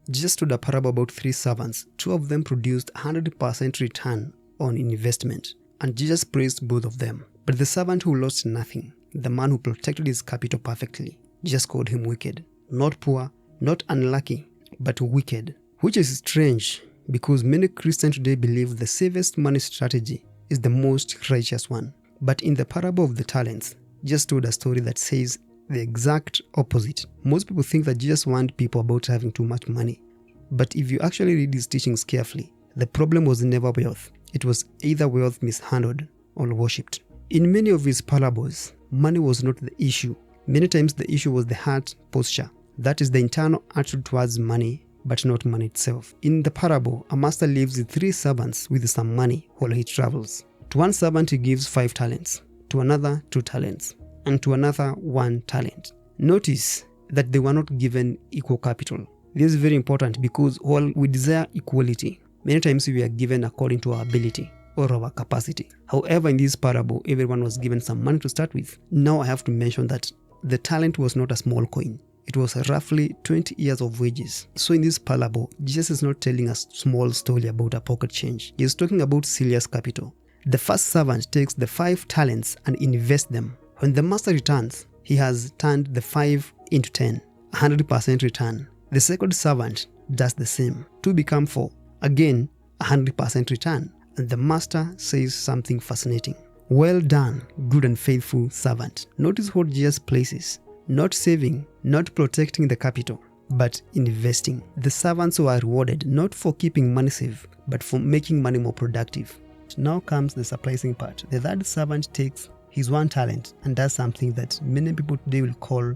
Jesus told a parable about 3 servants. 2 of them produced 100% return on investment, and Jesus praised both of them. But the servant who lost nothing, the man who protected his capital perfectly, Jesus called him wicked. Not poor, not unlucky, but wicked. Which is strange, because many Christians today believe the safest money strategy is the most righteous one. But in the parable of the talents, Jesus told a story that says the exact opposite. Most people think that Jesus warned people about having too much money. But if you actually read his teachings carefully, the problem was never wealth. It was either wealth mishandled or worshipped. In many of his parables, money was not the issue. Many times the issue was the heart posture. That is the internal attitude towards money, but not money itself. In the parable, a master leaves 3 servants with some money while he travels. To one servant he gives 5 talents, to another 2 talents, and to another 1 talent. Notice that they were not given equal capital. This is very important because while we desire equality, many times we are given according to our ability or our capacity. However, in this parable, everyone was given some money to start with. Now I have to mention that the talent was not a small coin. It was roughly 20 years of wages. So in this parable, Jesus is not telling a small story about a pocket change. He is talking about serious capital. The first servant takes the 5 talents and invests them. When the master returns, he has turned the 5 into 10, 100% return. The second servant does the same. 2 become 4, again 100% return. And the master says something fascinating. Well done, good and faithful servant. Notice what Jesus places. Not saving, not protecting the capital, but investing. The servants were rewarded not for keeping money safe, but for making money more productive. Now comes the surprising part. The third servant takes his 1 talent and does something that many people today will call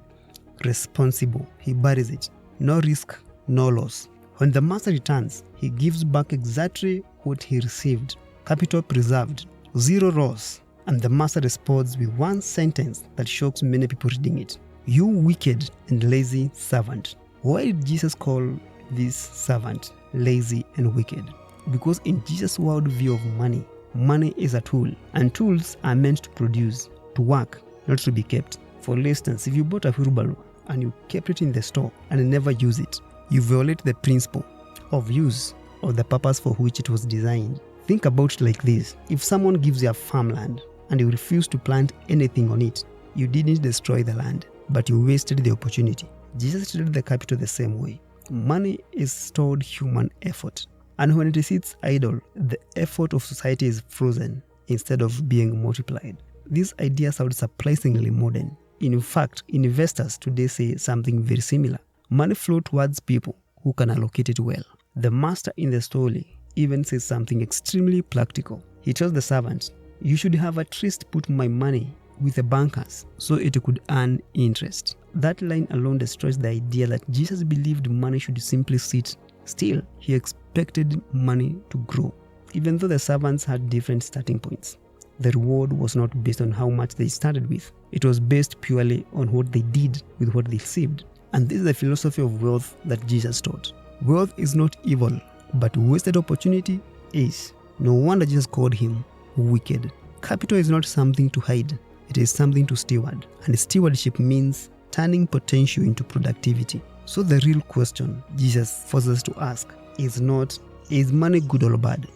responsible. He buries it. No risk, no loss. When the master returns, he gives back exactly what he received. Capital preserved, 0 loss. And the master responds with 1 sentence that shocks many people reading it. You wicked and lazy servant. Why did Jesus call this servant lazy and wicked? Because in Jesus' worldview of money, money is a tool, and tools are meant to produce, to work, not to be kept. For instance, if you bought a wheelbarrow and you kept it in the store and never use it, you violate the principle of use or the purpose for which it was designed. Think about it like this. If someone gives you a farmland and you refuse to plant anything on it, you didn't destroy the land, but you wasted the opportunity. Jesus treated the capital the same way. Money is stored human effort. And when it sits idle, the effort of society is frozen instead of being multiplied. This idea sounds surprisingly modern. In fact, investors today say something very similar. Money flows towards people who can allocate it well. The master in the story even says something extremely practical. He tells the servant, you should have at least put my money with the bankers so it could earn interest. That line alone destroys the idea that Jesus believed money should simply sit still. He expected money to grow. Even though the servants had different starting points, the reward was not based on how much they started with. It was based purely on what they did with what they received. And this is the philosophy of wealth that Jesus taught. Wealth is not evil, but wasted opportunity is. No wonder Jesus called him wicked. Capital is not something to hide. It is something to steward. And stewardship means turning potential into productivity. So the real question Jesus forces us to ask is not, is money good or bad?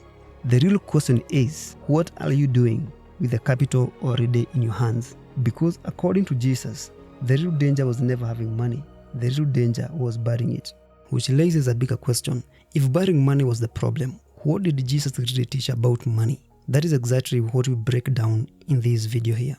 The real question is, what are you doing with the capital already in your hands? Because according to Jesus, the real danger was never having money. The real danger was burying it. Which raises a bigger question. If burying money was the problem, what did Jesus really teach about money? That is exactly what we break down in this video here.